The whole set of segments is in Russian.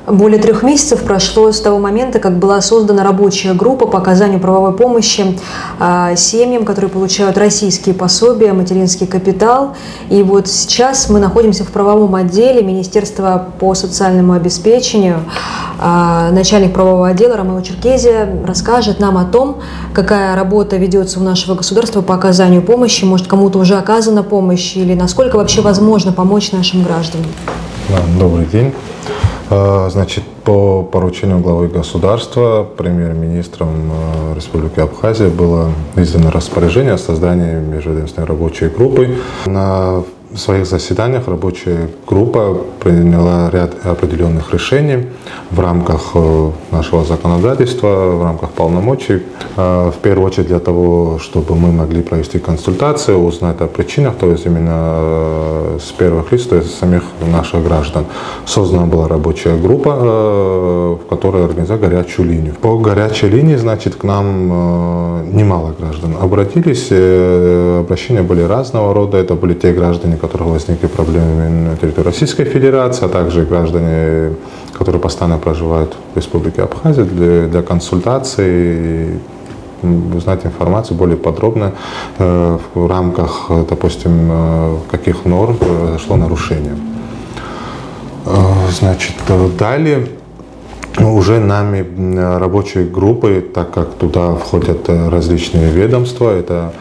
Более 3 месяцев прошло с того момента, как была создана рабочая группа по оказанию правовой помощи семьям, которые получают российские пособия, материнский капитал. И вот сейчас мы находимся в правовом отделе Министерства по социальному обеспечению. Начальник правового отдела Ромео Черкезия расскажет нам о том, какая работа ведется у нашего государства по оказанию помощи, может, кому-то уже оказана помощь, или насколько вообще возможно помочь нашим гражданам. Добрый день. Значит, по поручению главы государства премьер-министром Республики Абхазия было издано распоряжение о создании межведомственной рабочей группы. На своих заседаниях рабочая группа приняла ряд определенных решений в рамках нашего законодательства, в рамках полномочий. В первую очередь для того, чтобы мы могли провести консультации, узнать о причинах, то есть именно с первых лиц, то есть самих наших граждан. Создана была рабочая группа, в которой организовала горячую линию. По горячей линии, значит, к нам немало граждан обратились. Обращения были разного рода. Это были те граждане, у которых возникли проблемы на территории Российской Федерации, а также граждане, которые постоянно проживают в Республике Абхазия, для консультаций, узнать информацию более подробно в рамках, допустим, каких норм произошло нарушение. Значит, далее уже нами рабочей группой, так как туда входят различные ведомства, это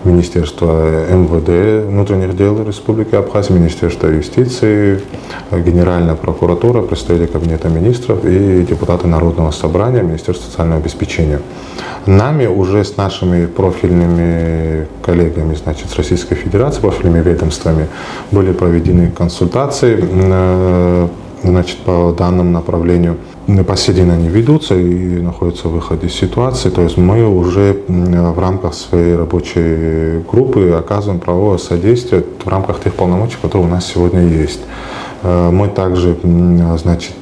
Министерство МВД, внутренних дел Республики Абхазия, Министерство юстиции, Генеральная прокуратура, представители Кабинета министров и депутаты Народного собрания, Министерство социального обеспечения. Нами уже с нашими профильными коллегами, значит, с Российской Федерации, профильными ведомствами были проведены консультации, значит, по данному направлению. По сей день они ведутся и находятся в выходе из ситуации. То есть мы уже в рамках своей рабочей группы оказываем правовое содействие в рамках тех полномочий, которые у нас сегодня есть. Мы также, значит,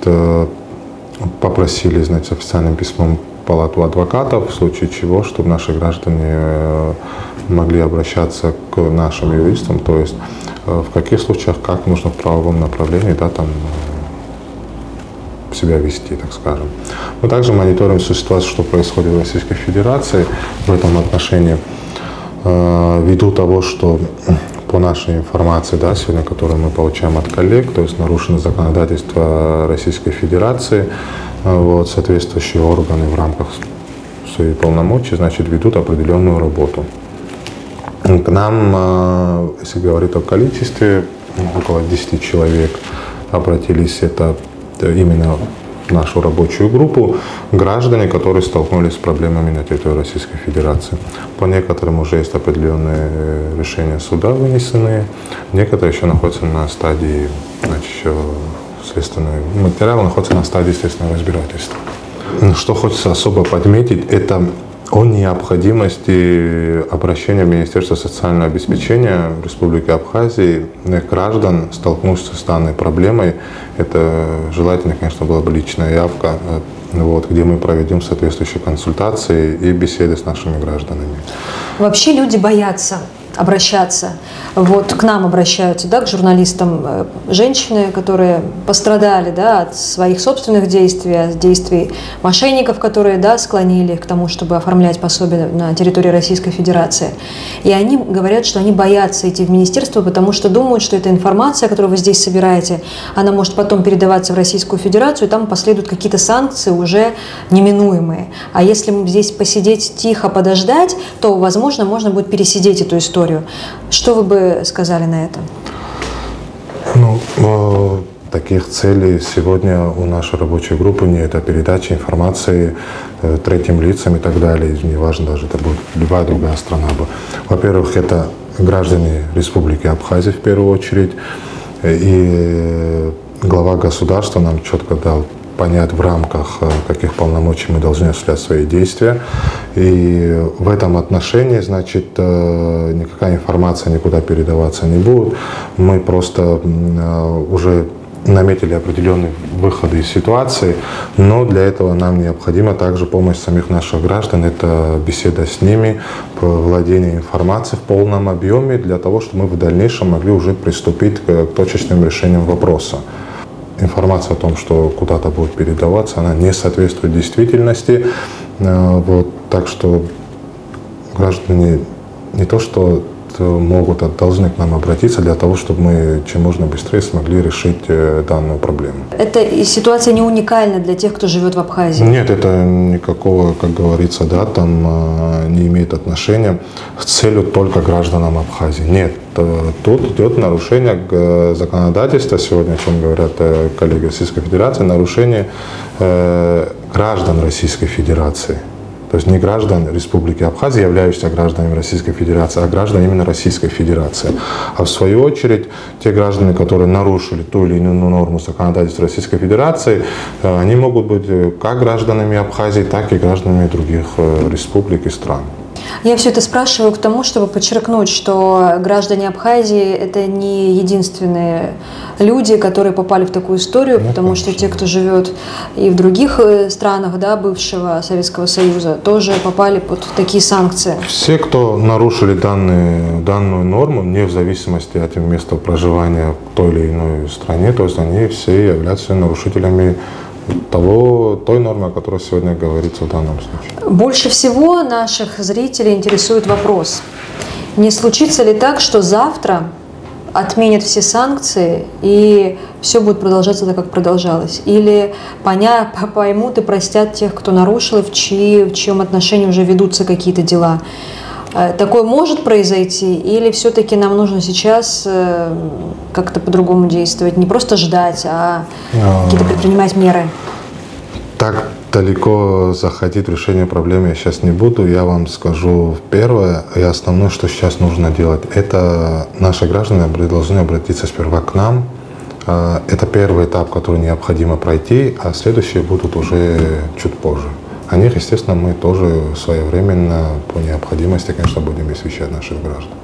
попросили, значит, официальным письмом Палату адвокатов, в случае чего, чтобы наши граждане могли обращаться к нашим юристам, то есть в каких случаях, как нужно в правовом направлении, да, там, себя вести, так скажем. Мы также мониторим всю ситуацию, что происходит в Российской Федерации в этом отношении, ввиду того, что по нашей информации, да, сегодня, которую мы получаем от коллег, то есть нарушено законодательство Российской Федерации, вот, соответствующие органы в рамках своих полномочий, значит, ведут определенную работу. К нам, если говорить о количестве, около 10 человек обратились, это именно в нашу рабочую группу, граждане, которые столкнулись с проблемами на территории Российской Федерации. По некоторым уже есть определенные решения суда вынесенные, некоторые еще находятся на стадии, значит, еще следственного материала, находятся на стадии следственного разбирательства. Что хочется особо подметить, это о необходимости обращения в Министерство социального обеспечения Республики Абхазии граждан, столкнувшихся с данной проблемой. Это желательно, конечно, была бы личная явка, вот, где мы проведем соответствующие консультации и беседы с нашими гражданами. Вообще люди боятся обращаться. Вот к нам обращаются, да, к журналистам, женщины, которые пострадали, да, от своих собственных действий, от действий мошенников, которые, да, склонили их к тому, чтобы оформлять пособие на территории Российской Федерации. И они говорят, что они боятся идти в министерство, потому что думают, что эта информация, которую вы здесь собираете, она может потом передаваться в Российскую Федерацию, и там последуют какие-то санкции уже неминуемые. А если здесь посидеть тихо, подождать, то, возможно, можно будет пересидеть эту историю. Что вы бы сказали на это? Ну, таких целей сегодня у нашей рабочей группы нет. Это передача информации третьим лицам и так далее. Неважно, даже это будет любая другая страна. Во-первых, это граждане Республики Абхазия в первую очередь. И глава государства нам четко дал понять, в рамках каких полномочий мы должны осуществлять свои действия. И в этом отношении, значит, никакая информация никуда передаваться не будет. Мы просто уже наметили определенные выходы из ситуации, но для этого нам необходима также помощь самих наших граждан. Это беседа с ними, владение информацией в полном объеме, для того, чтобы мы в дальнейшем могли уже приступить к точечным решениям вопроса. информация о том, что куда-то будет передаваться, она не соответствует действительности. Вот, так что граждане не то что могут, а должны к нам обратиться для того, чтобы мы чем можно быстрее смогли решить данную проблему. Эта ситуация не уникальна для тех, кто живет в Абхазии? Нет, это никакого, как говорится, да, там не имеет отношения с целью только гражданам Абхазии. Нет, тут идет нарушение законодательства, сегодня, о чем говорят коллеги Российской Федерации, нарушение граждан Российской Федерации. То есть не граждан Республики Абхазия, являющихся гражданами Российской Федерации, а граждан именно Российской Федерации. А в свою очередь, те граждане, которые нарушили ту или иную норму законодательства Российской Федерации, они могут быть как гражданами Абхазии, так и гражданами других республик и стран. Я все это спрашиваю к тому, чтобы подчеркнуть, что граждане Абхазии – это не единственные люди, которые попали в такую историю, потому что те, кто живет и в других странах, да, бывшего Советского Союза, тоже попали под такие санкции. Все, кто нарушили данную норму, не в зависимости от места проживания в той или иной стране, то есть они все являются нарушителями той нормы, о которой сегодня говорится в данном случае. Больше всего наших зрителей интересует вопрос: не случится ли так, что завтра отменят все санкции и все будет продолжаться так, как продолжалось? Или поймут и простят тех, кто нарушил, в чьем отношении уже ведутся какие-то дела? Такое может произойти, или все-таки нам нужно сейчас как-то по-другому действовать, не просто ждать, а какие-то предпринимать меры? Так далеко заходить в решение проблемы я сейчас не буду. Я вам скажу первое и основное, что сейчас нужно делать. Это наши граждане должны обратиться сперва к нам. Это первый этап, который необходимо пройти, а следующие будут уже чуть позже. О них, естественно, мы тоже своевременно по необходимости, конечно, будем извещать наших граждан.